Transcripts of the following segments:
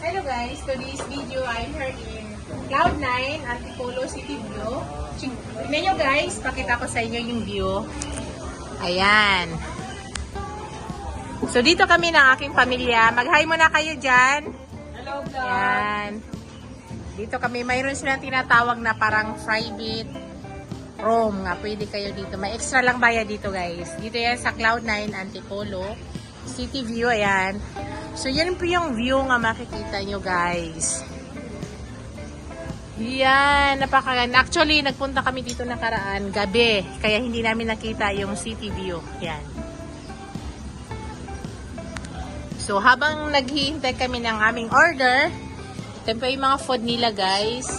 Hello guys, today's video I'm here in Cloud9, Antipolo City View. Tignan nyo guys, pakita ko sa inyo yung view. Ayan. So dito kami ng aking pamilya. Mag-hi muna kayo dyan. Hello vlog! Ayan. Dito kami, mayroon silang tinatawag na parang private room nga. Pwede kayo dito. May extra lang bayad dito guys. Dito yan sa Cloud9, Antipolo City View. Ayan. So, yan po yung view nga makikita nyo, guys. Yan, napakaganda. Actually, nagpunta kami dito nakaraan, gabi. Kaya hindi namin nakita yung city view. Yan. So, habang naghihintay kami ng aming order, ito po yung mga food nila, guys.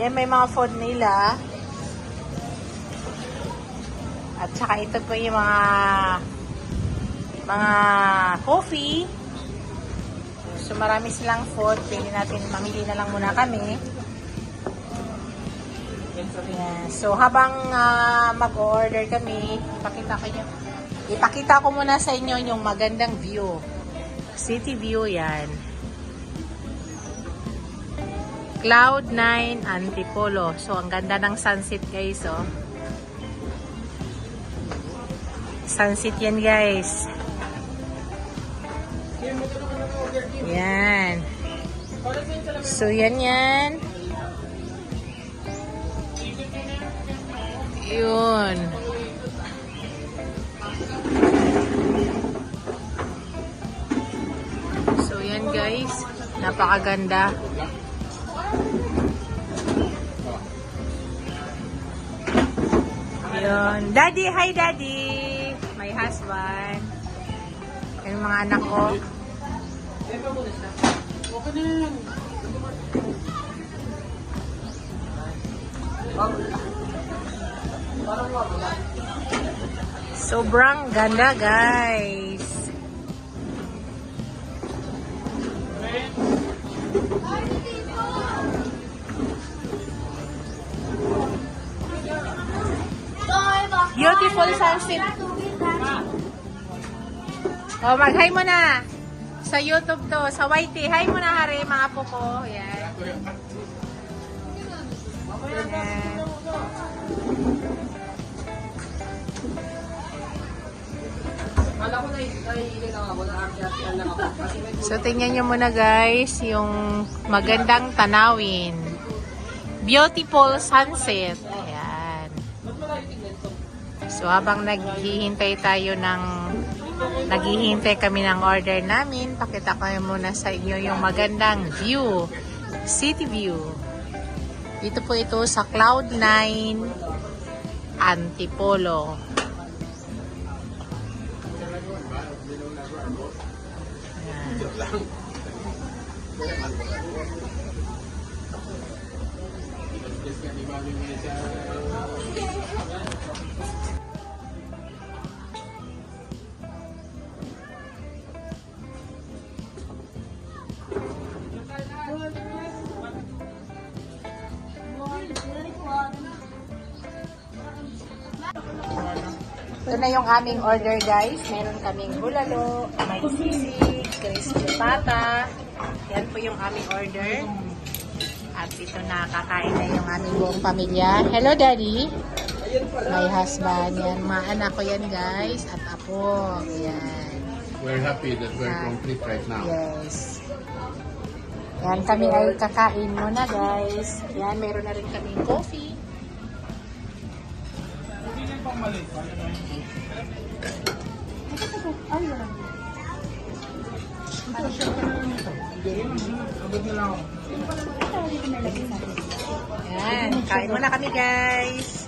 Yan, may mga food nila. At saka ito po yung mga coffee. So marami silang food. Pwede natin mamili na lang muna kami. Yan. So habang mag-order kami, ipakita ko muna sa inyo yung magandang view. City view yan. Cloud9 Antipolo. So ang ganda ng sunset guys, oh. Sunset yan guys. Yan. So yan. Yun. So yan guys. Napakaganda. Yun. Daddy, hi daddy. My husband. Yung mga anak ko. Sobrang ganda guys. Beautiful sunset. Oh, mag-hi mo na. Sa YouTube to, sa YT. Hi mo na, Hari, mga apo ko. Yan. Yan. So, tingnan nyo muna guys, yung magandang tanawin. Beautiful sunset. Ayan. So, habang naghihintay kami ng order namin, pakita ko muna sa inyo yung magandang view. City view. Dito po ito sa Cloud9 Antipolo. Ito na yung aming order guys. Meron kaming bulalo, may sisig, crispy pata. Yan po yung aming order. At ito na, kakain na yung aming buong pamilya. Hello daddy. My husband. Yan, mga anak ko yan guys. At apo. Yan. We're happy that we're complete right now. Yes. Yan, kami ay kakain muna guys. Yan, meron na rin kaming coffee. Yan, kain muna kami guys.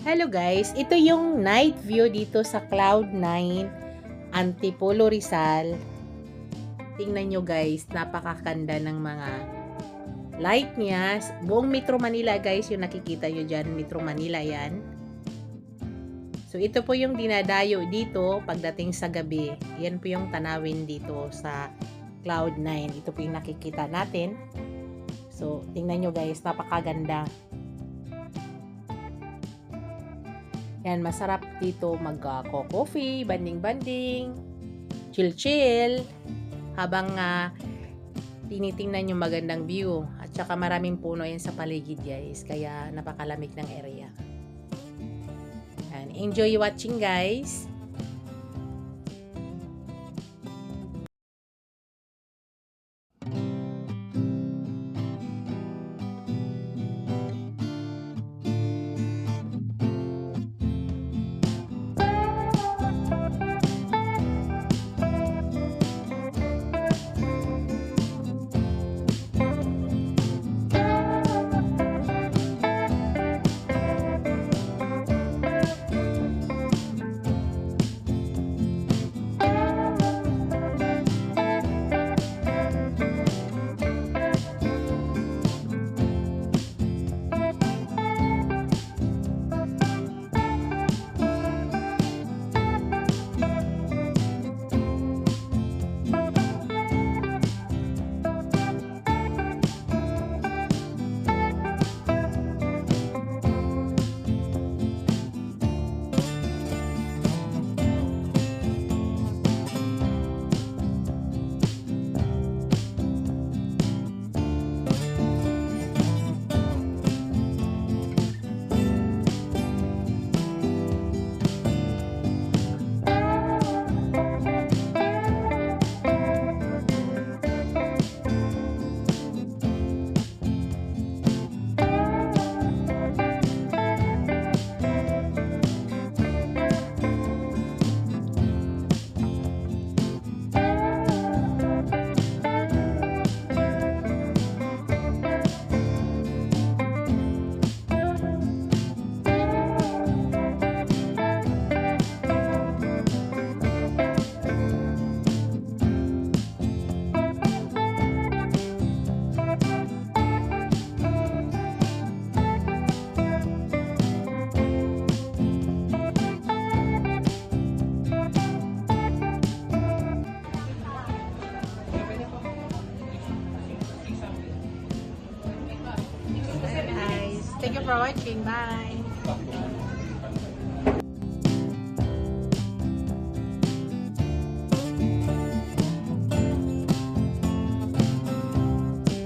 Hello guys, ito yung night view dito sa Cloud9 Antipolo Rizal. Tingnan nyo guys, napakaganda ng mga light niya. Buong Metro Manila guys, yung nakikita nyo dyan, Metro Manila yan. So, ito po yung dinadayo dito pagdating sa gabi. Yan po yung tanawin dito sa Cloud9. Ito po yung nakikita natin. So, tingnan nyo guys, napakaganda. Yan, masarap dito mag-coffee, banding-banding, chill-chill, habang tinitingnan yung magandang view. At saka maraming puno yan sa paligid guys, kaya napakalamig ng area. And enjoy watching guys. Guys, thank you for watching. Bye!